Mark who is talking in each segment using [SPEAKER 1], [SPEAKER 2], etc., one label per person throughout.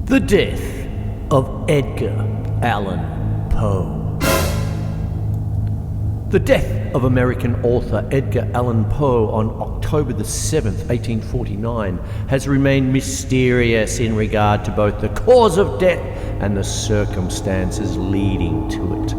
[SPEAKER 1] The death of Edgar Allan Poe. The death of American author Edgar Allan Poe on October the 7th, 1849, has remained mysterious in regard to both the cause of death and the circumstances leading to it.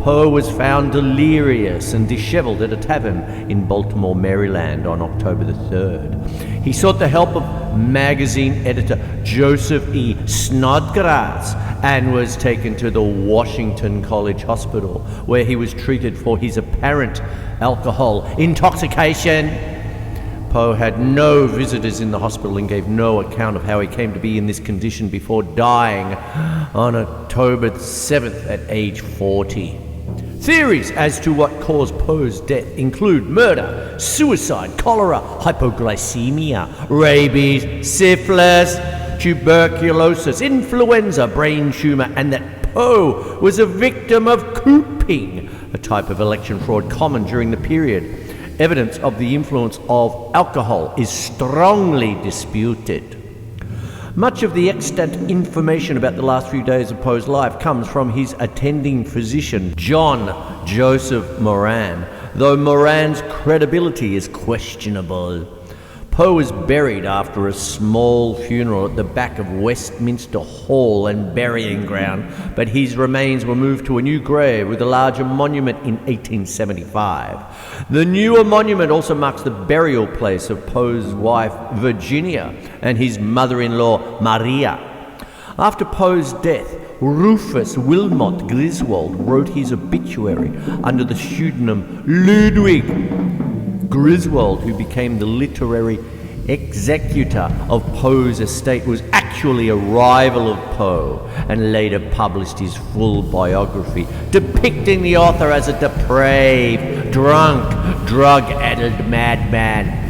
[SPEAKER 1] Poe was found delirious and disheveled at a tavern in Baltimore, Maryland on October the 3rd. He sought the help of magazine editor Joseph E. Snodgrass and was taken to the Washington College Hospital, where he was treated for his apparent alcohol intoxication. Poe had no visitors in the hospital and gave no account of how he came to be in this condition before dying on October 7th at age 40. Theories as to what caused Poe's death include murder, suicide, cholera, hypoglycemia, rabies, syphilis, tuberculosis, influenza, brain tumor, and that Poe was a victim of cooping, a type of election fraud common during the period. Evidence of the influence of alcohol is strongly disputed. Much of the extant information about the last few days of Poe's life comes from his attending physician, John Joseph Moran, though Moran's credibility is questionable. Poe was buried after a small funeral at the back of Westminster Hall and Burying Ground, but his remains were moved to a new grave with a larger monument in 1875. The newer monument also marks the burial place of Poe's wife, Virginia, and his mother-in-law, Maria. After Poe's death, Rufus Wilmot Griswold wrote his obituary under the pseudonym Ludwig Griswold, who became the literary executor of Poe's estate, was actually a rival of Poe and later published his full biography, depicting the author as a depraved, drunk, drug-addled madman.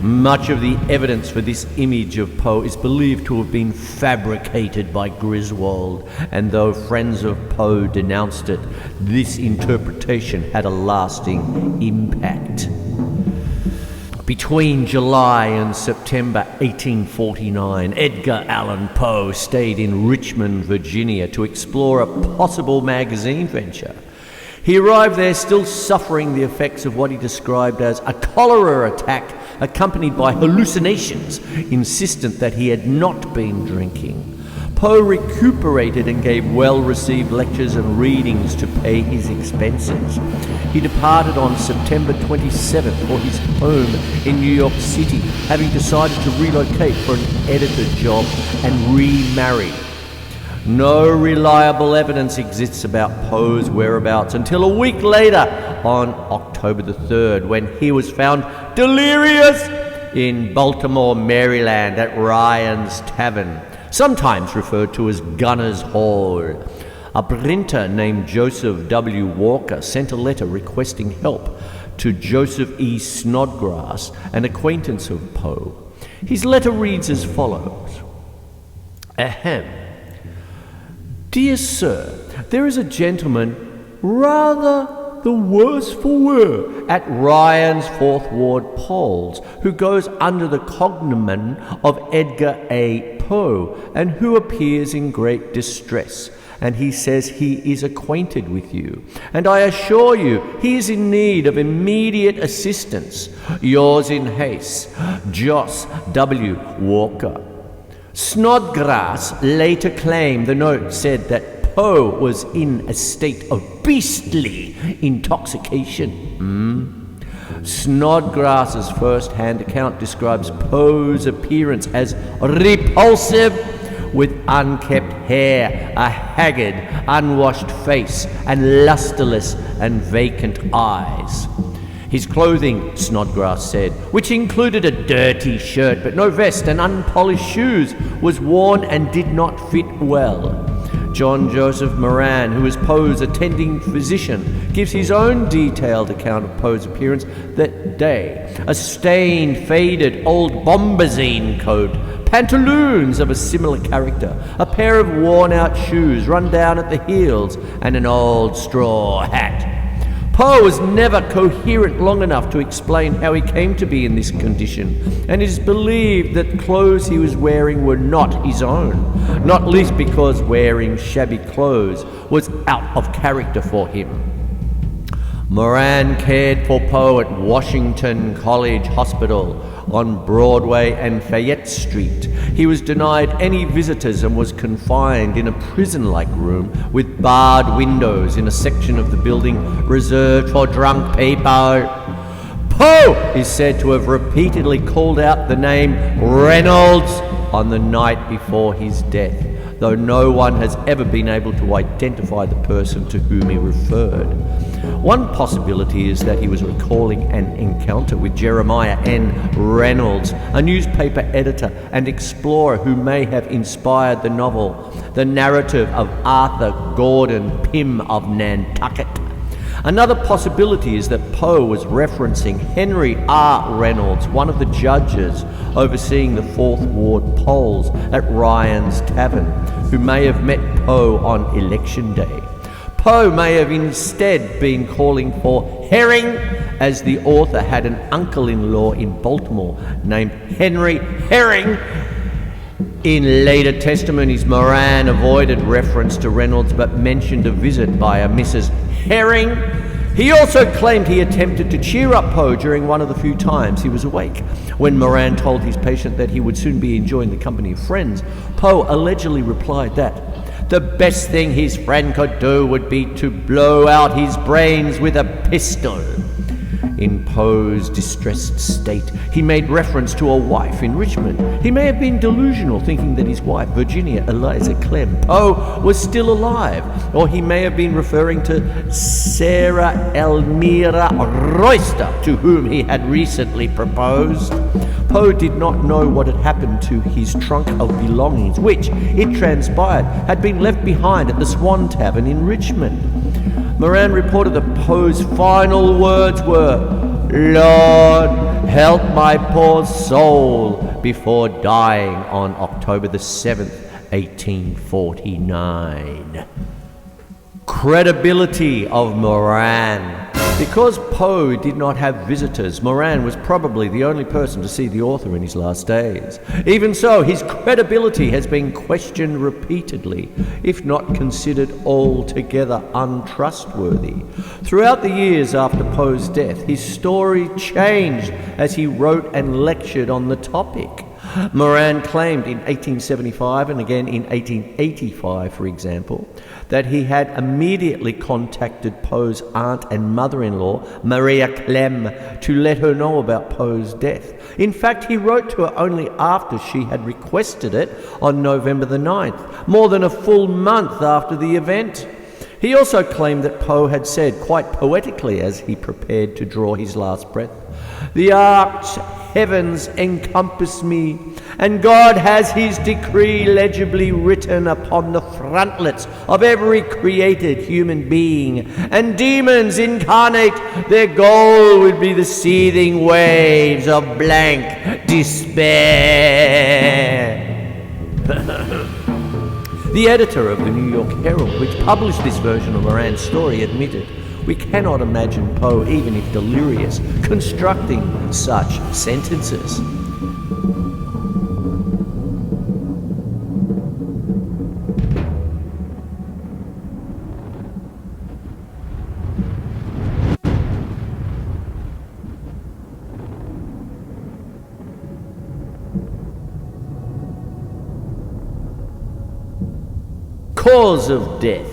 [SPEAKER 1] Much of the evidence for this image of Poe is believed to have been fabricated by Griswold, and though friends of Poe denounced it, this interpretation had a lasting impact. Between July and September 1849, Edgar Allan Poe stayed in Richmond, Virginia to explore a possible magazine venture. He arrived there still suffering the effects of what he described as a cholera attack accompanied by hallucinations, insistent that he had not been drinking. Poe recuperated and gave well-received lectures and readings to pay his expenses. He departed on September 27th for his home in New York City, having decided to relocate for an editor job and remarry. No reliable evidence exists about Poe's whereabouts until a week later, on October the 3rd, when he was found delirious in Baltimore, Maryland at Ryan's Tavern, sometimes referred to as Gunner's Hall. A printer named Joseph W. Walker sent a letter requesting help to Joseph E. Snodgrass, an acquaintance of Poe. His letter reads as follows. Ahem. Dear Sir, there is a gentleman, rather the worse for wear, at Ryan's Fourth Ward polls, who goes under the cognomen of Edgar A. Poe, and who appears in great distress, and he says he is acquainted with you, and I assure you he is in need of immediate assistance. Yours in haste, Jos W. Walker. Snodgrass later claimed the note said that Poe was in a state of beastly intoxication. Snodgrass's first-hand account describes Poe's appearance as repulsive, with unkempt hair, a haggard, unwashed face, and lusterless and vacant eyes. His clothing, Snodgrass said, which included a dirty shirt but no vest and unpolished shoes, was worn and did not fit well. John Joseph Moran, who is Poe's attending physician, gives his own detailed account of Poe's appearance that day. A stained, faded old bombazine coat, pantaloons of a similar character, a pair of worn-out shoes run down at the heels, and an old straw hat. Poe was never coherent long enough to explain how he came to be in this condition, and it is believed that clothes he was wearing were not his own, not least because wearing shabby clothes was out of character for him. Moran cared for Poe at Washington College Hospital on Broadway and Fayette Street. He was denied any visitors and was confined in a prison-like room with barred windows in a section of the building reserved for drunk people. Poe is said to have repeatedly called out the name Reynolds on the night before his death, though no one has ever been able to identify the person to whom he referred. One possibility is that he was recalling an encounter with Jeremiah N. Reynolds, a newspaper editor and explorer who may have inspired the novel, The Narrative of Arthur Gordon Pym of Nantucket. Another possibility is that Poe was referencing Henry R. Reynolds, one of the judges overseeing the 4th Ward polls at Ryan's Tavern, who may have met Poe on Election Day. Poe may have instead been calling for Herring, as the author had an uncle-in-law in Baltimore named Henry Herring. In later testimonies, Moran avoided reference to Reynolds but mentioned a visit by a Mrs. Herring. He also claimed he attempted to cheer up Poe during one of the few times he was awake. When Moran told his patient that he would soon be enjoying the company of friends, Poe allegedly replied that the best thing his friend could do would be to blow out his brains with a pistol. In Poe's distressed state, he made reference to a wife in Richmond. He may have been delusional, thinking that his wife, Virginia Eliza Clem Poe, was still alive, or he may have been referring to Sarah Elmira Royster, to whom he had recently proposed. Poe did not know what had happened to his trunk of belongings, which, it transpired, had been left behind at the Swan Tavern in Richmond. Moran reported that Poe's final words were, "Lord, help my poor soul," before dying on October the 7th, 1849. Credibility of Moran. Because Poe did not have visitors, Moran was probably the only person to see the author in his last days. Even so, his credibility has been questioned repeatedly, if not considered altogether untrustworthy. Throughout the years after Poe's death, his story changed as he wrote and lectured on the topic. Moran claimed in 1875 and again in 1885, for example, that he had immediately contacted Poe's aunt and mother-in-law, Maria Clem, to let her know about Poe's death. In fact, he wrote to her only after she had requested it on November the 9th, more than a full month after the event. He also claimed that Poe had said, quite poetically as he prepared to draw his last breath, "The arch heavens encompass me, and God has his decree legibly written upon the frontlets of every created human being, and demons incarnate, their goal would be the seething waves of blank despair." The editor of the New York Herald, which published this version of Moran's story, admitted, "We cannot imagine Poe, even if delirious, constructing such sentences." Cause of death.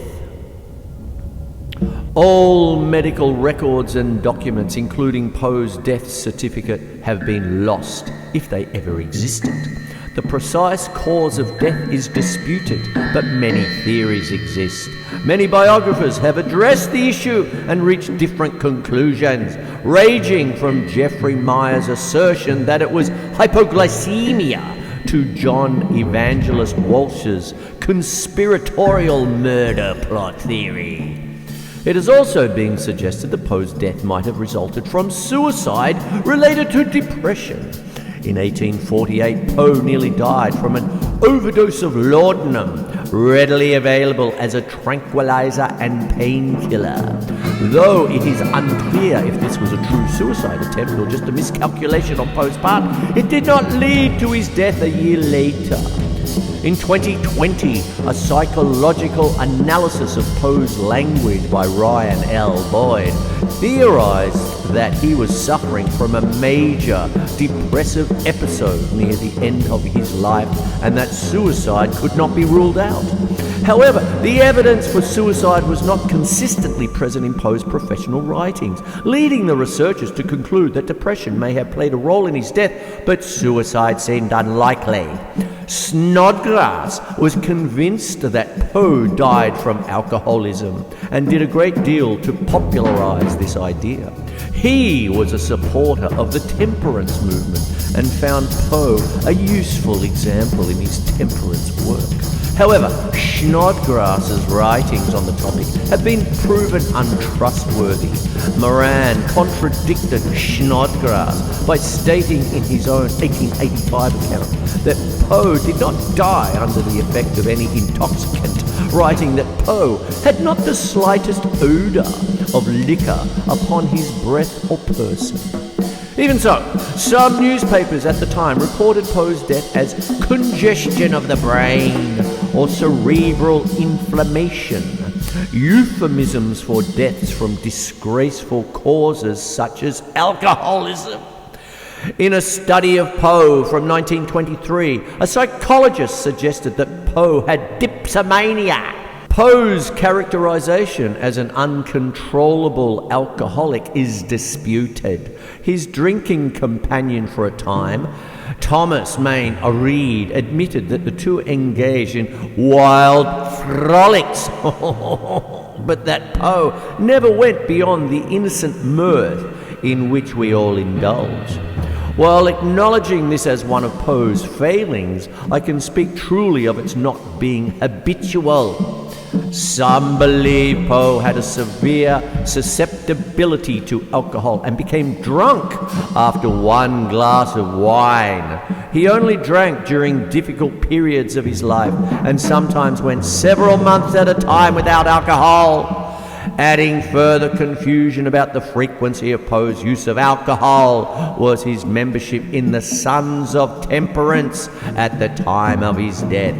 [SPEAKER 1] All medical records and documents, including Poe's death certificate, have been lost, if they ever existed. The precise cause of death is disputed, but many theories exist. Many biographers have addressed the issue and reached different conclusions, ranging from Geoffrey Meyer's assertion that it was hypoglycemia to John Evangelist Walsh's conspiratorial murder plot theory. It has also been suggested that Poe's death might have resulted from suicide related to depression. In 1848, Poe nearly died from an overdose of laudanum, readily available as a tranquilizer and painkiller. Though it is unclear if this was a true suicide attempt or just a miscalculation on Poe's part, it did not lead to his death a year later. In 2020, a psychological analysis of Poe's language by Ryan L. Boyd theorized that he was suffering from a major depressive episode near the end of his life and that suicide could not be ruled out. However, the evidence for suicide was not consistently present in Poe's professional writings, leading the researchers to conclude that depression may have played a role in his death, but suicide seemed unlikely. Snodgrass was convinced that Poe died from alcoholism and did a great deal to popularize this idea. He was a supporter of the temperance movement and found Poe a useful example in his temperance work. However, Snodgrass's writings on the topic have been proven untrustworthy. Moran contradicted Snodgrass by stating in his own 1885 account that Poe did not die under the effect of any intoxicant, writing that Poe had not the slightest odour of liquor upon his breath or person. Even so, some newspapers at the time reported Poe's death as congestion of the brain or cerebral inflammation, euphemisms for deaths from disgraceful causes such as alcoholism. In a study of Poe from 1923, a psychologist suggested that Poe had dipsomania. Poe's characterization as an uncontrollable alcoholic is disputed. His drinking companion for a time, Thomas Mayne Reid, admitted that the two engaged in wild frolics, but that Poe never went beyond the innocent mirth in which we all indulge. While acknowledging this as one of Poe's failings, I can speak truly of its not being habitual. Some believe Poe had a severe susceptibility to alcohol and became drunk after one glass of wine. He only drank during difficult periods of his life and sometimes went several months at a time without alcohol. Adding further confusion about the frequency of Poe's use of alcohol was his membership in the Sons of Temperance at the time of his death.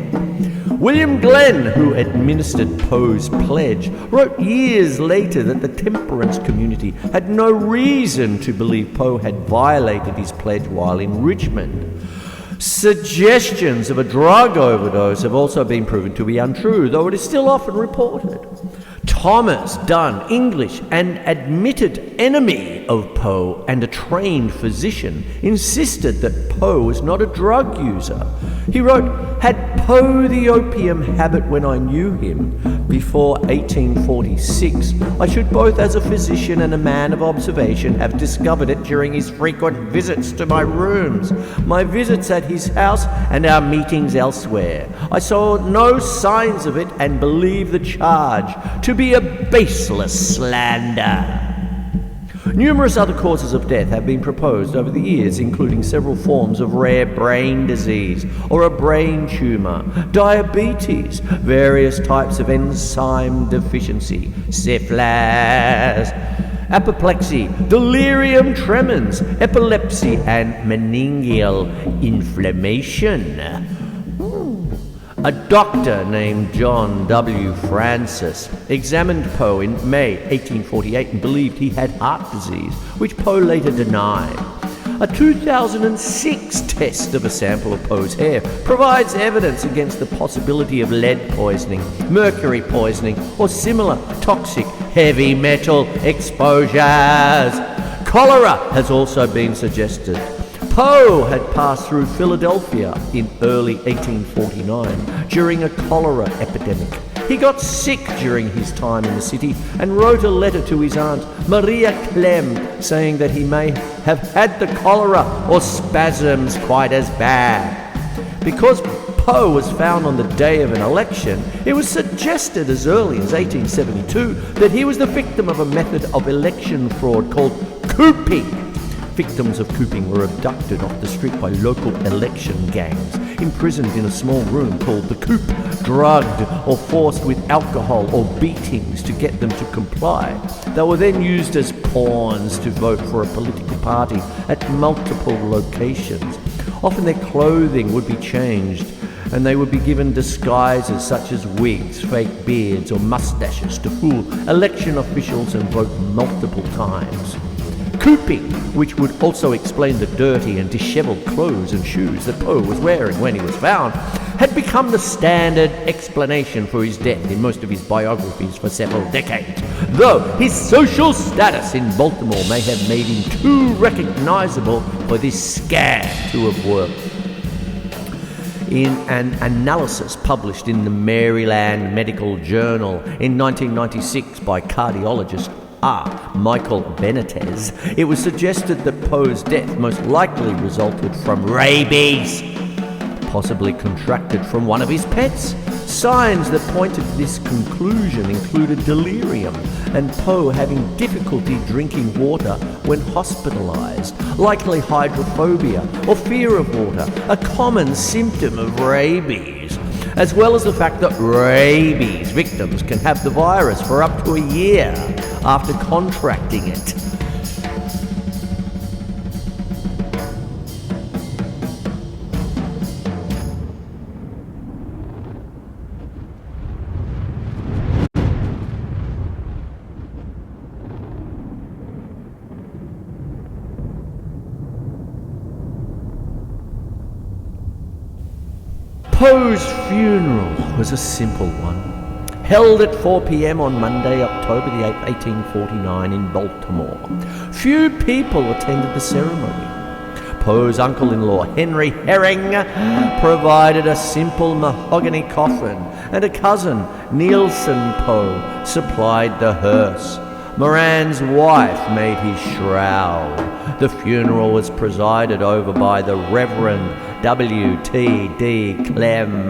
[SPEAKER 1] William Glenn, who administered Poe's pledge, wrote years later that the temperance community had no reason to believe Poe had violated his pledge while in Richmond. Suggestions of a drug overdose have also been proven to be untrue, though it is still often reported. Thomas Dunn, English and admitted enemy of Poe and a trained physician, insisted that Poe was not a drug user. He wrote, "Had Poe the opium habit when I knew him before 1846, I should both as a physician and a man of observation have discovered it during his frequent visits to my rooms, my visits at his house and our meetings elsewhere. I saw no signs of it and believe the charge to be a baseless slander." Numerous other causes of death have been proposed over the years, including several forms of rare brain disease or a brain tumor, diabetes, various types of enzyme deficiency, syphilis, apoplexy, delirium tremens, epilepsy, and meningeal inflammation. A doctor named John W. Francis examined Poe in May 1848 and believed he had heart disease, which Poe later denied. A 2006 test of a sample of Poe's hair provides evidence against the possibility of lead poisoning, mercury poisoning, or similar toxic heavy metal exposures. Cholera has also been suggested. Poe had passed through Philadelphia in early 1849 during a cholera epidemic. He got sick during his time in the city and wrote a letter to his aunt, Maria Clem, saying that he may have had the cholera or spasms quite as bad. Because Poe was found on the day of an election, it was suggested as early as 1872 that he was the victim of a method of election fraud called cooping. Victims of cooping were abducted off the street by local election gangs, imprisoned in a small room called the coop, drugged or forced with alcohol or beatings to get them to comply. They were then used as pawns to vote for a political party at multiple locations. Often their clothing would be changed, and they would be given disguises such as wigs, fake beards, or mustaches to fool election officials and vote multiple times. Cooping, which would also explain the dirty and disheveled clothes and shoes that Poe was wearing when he was found, had become the standard explanation for his death in most of his biographies for several decades, though his social status in Baltimore may have made him too recognizable for this scam to have worked. In an analysis published in the Maryland Medical Journal in 1996 by cardiologist Michael Benitez, it was suggested that Poe's death most likely resulted from rabies, possibly contracted from one of his pets. Signs that pointed to this conclusion included delirium and Poe having difficulty drinking water when hospitalized, likely hydrophobia or fear of water, a common symptom of rabies, as well as the fact that rabies victims can have the virus for up to a year after contracting it. Poe's funeral was a simple one, held at 4 p.m. on Monday, October the 8th, 1849 in Baltimore. Few people attended the ceremony. Poe's uncle-in-law, Henry Herring, provided a simple mahogany coffin, and a cousin, Nielsen Poe, supplied the hearse. Moran's wife made his shroud. The funeral was presided over by the Reverend W.T.D. Clem,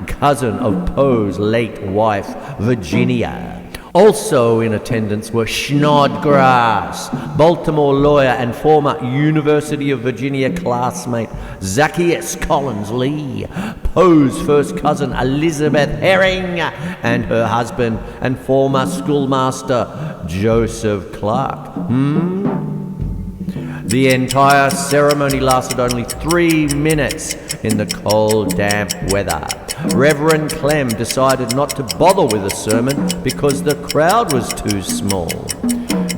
[SPEAKER 1] cousin of Poe's late wife, Virginia. Also in attendance were Snodgrass, Baltimore lawyer and former University of Virginia classmate Zacchaeus Collins Lee, Poe's first cousin Elizabeth Herring, and her husband and former schoolmaster Joseph Clark. The entire ceremony lasted only 3 minutes in the cold, damp weather. Reverend Clem decided not to bother with a sermon because the crowd was too small.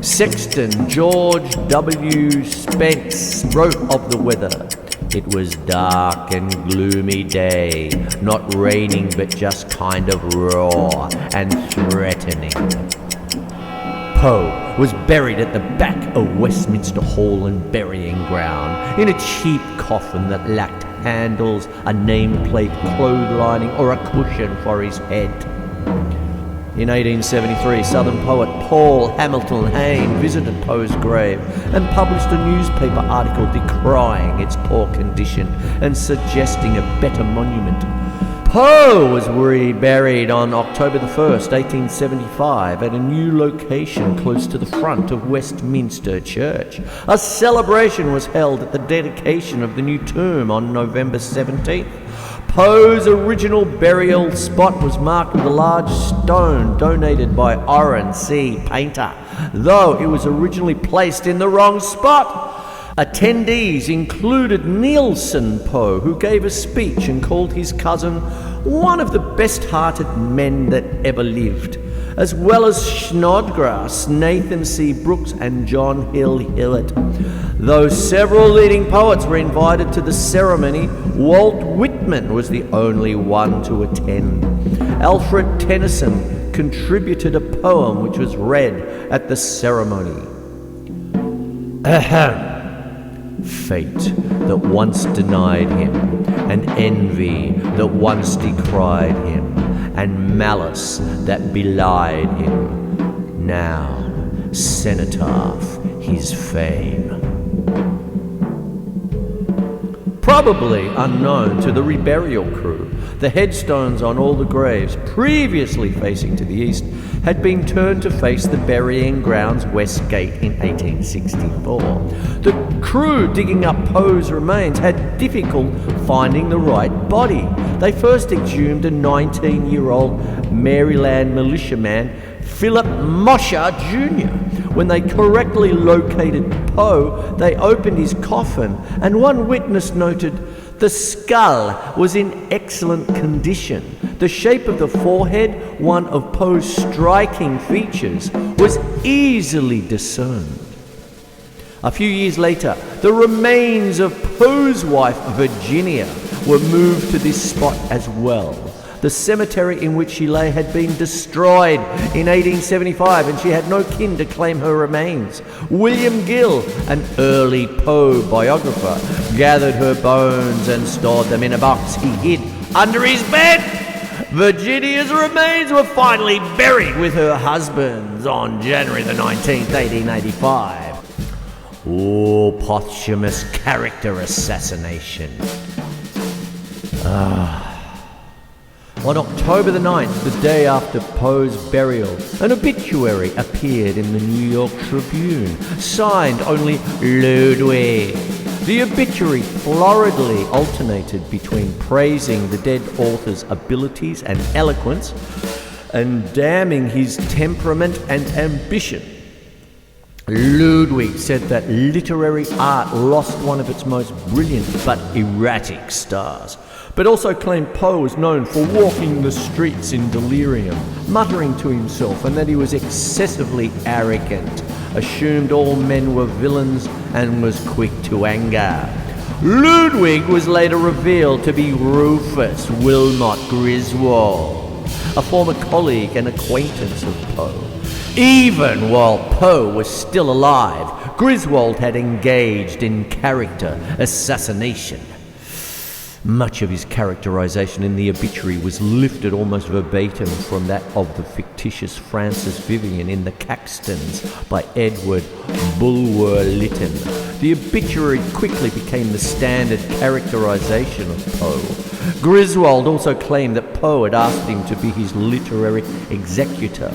[SPEAKER 1] Sexton George W. Spence wrote of the weather. It was dark and gloomy day, not raining but just kind of raw and threatening. Poe was buried at the back of Westminster Hall and Burying Ground in a cheap coffin that lacked handles, a nameplate, clotheslining, or a cushion for his head. In 1873, Southern poet Paul Hamilton Hayne visited Poe's grave and published a newspaper article decrying its poor condition and suggesting a better monument. Poe was reburied on October the 1st, 1875, at a new location close to the front of Westminster Church. A celebration was held at the dedication of the new tomb on November 17th. Poe's original burial spot was marked with a large stone donated by Orrin C. Painter, though it was originally placed in the wrong spot. Attendees included Nielsen Poe, who gave a speech and called his cousin one of the best-hearted men that ever lived, as well as Snodgrass, Nathan C. Brooks, and John Hill Hillett. Though several leading poets were invited to the ceremony, Walt Whitman was the only one to attend. Alfred Tennyson contributed a poem which was read at the ceremony. Fate that once denied him, and envy that once decried him, and malice that belied him, now cenotaph his fame. Probably unknown to the reburial crew, The headstones on all the graves, previously facing to the east, had been turned to face the burying ground's west gate in 1864. The crew digging up Poe's remains had difficulty finding the right body. They first exhumed a 19-year-old Maryland militiaman, Philip Mosher Jr. When they correctly located Poe, they opened his coffin, and one witness noted the skull was in excellent condition. The shape of the forehead, one of Poe's striking features, was easily discerned. A few years later, the remains of Poe's wife, Virginia, were moved to this spot as well. The cemetery in which she lay had been destroyed in 1875, and she had no kin to claim her remains. William Gill, an early Poe biographer, gathered her bones and stored them in a box he hid under his bed. Virginia's remains were finally buried with her husband's on January the 19th, 1885. Oh, posthumous character assassination. On October the 9th, the day after Poe's burial, an obituary appeared in the New York Tribune, signed only Ludwig. The obituary floridly alternated between praising the dead author's abilities and eloquence and damning his temperament and ambition. Ludwig said that literary art lost one of its most brilliant but erratic stars, but also claimed Poe was known for walking the streets in delirium, muttering to himself, and that he was excessively arrogant, assumed all men were villains, and was quick to anger. Ludwig was later revealed to be Rufus Wilmot Griswold, a former colleague and acquaintance of Poe. Even while Poe was still alive, Griswold had engaged in character assassination. Much of his characterization in the obituary was lifted almost verbatim from that of the fictitious Francis Vivian in The Caxtons by Edward Bulwer Lytton. The obituary quickly became the standard characterization of Poe. Griswold also claimed that Poe had asked him to be his literary executor.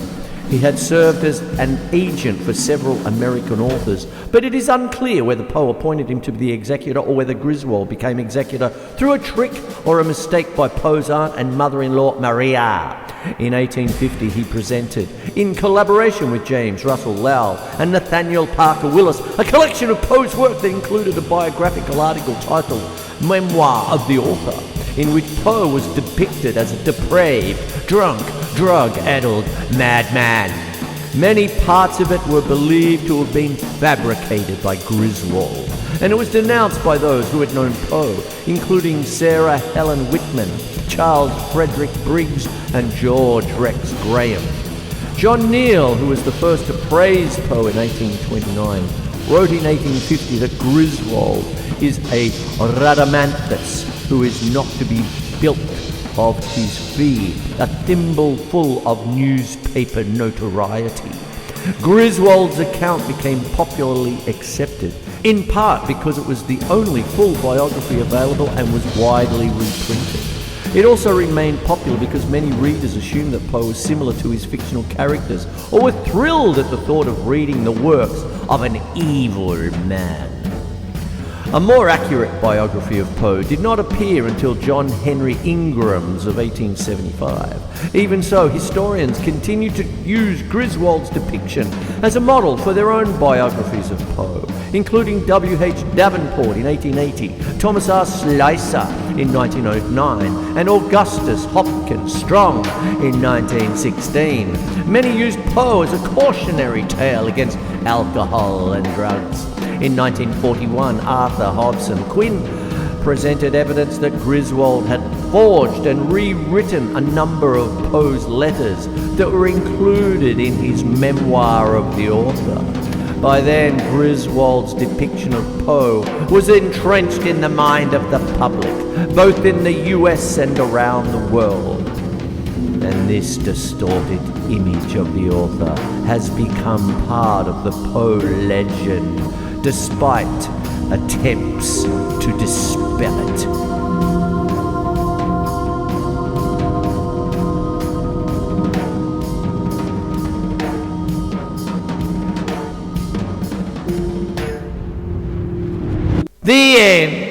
[SPEAKER 1] He had served as an agent for several American authors, but it is unclear whether Poe appointed him to be the executor or whether Griswold became executor through a trick or a mistake by Poe's aunt and mother-in-law Maria. In 1850, he presented, in collaboration with James Russell Lowell and Nathaniel Parker Willis, a collection of Poe's work that included a biographical article titled Memoir of the Author, in which Poe was depicted as a depraved, drunk, drug-addled madman. Many parts of it were believed to have been fabricated by Griswold, and it was denounced by those who had known Poe, including Sarah Helen Whitman, Charles Frederick Briggs, and George Rex Graham. John Neal, who was the first to praise Poe in 1829, wrote in 1850 that Griswold is a rhadamanthus who is not to be built of his fee, a thimbleful of newspaper notoriety. Griswold's account became popularly accepted, in part because it was the only full biography available and was widely reprinted. It also remained popular because many readers assumed that Poe was similar to his fictional characters, or were thrilled at the thought of reading the works of an evil man. A more accurate biography of Poe did not appear until John Henry Ingram's of 1875. Even so, historians continue to use Griswold's depiction as a model for their own biographies of Poe, including W.H. Davenport in 1880, Thomas R. Slicer in 1909, and Augustus Hopkins Strong in 1916. Many used Poe as a cautionary tale against alcohol and drugs. In 1941, Arthur Hodgson Quinn presented evidence that Griswold had forged and rewritten a number of Poe's letters that were included in his Memoir of the Author. By then, Griswold's depiction of Poe was entrenched in the mind of the public, both in the US and around the world. And this distorted image of the author has become part of the Poe legend, despite attempts to dispel it. The end.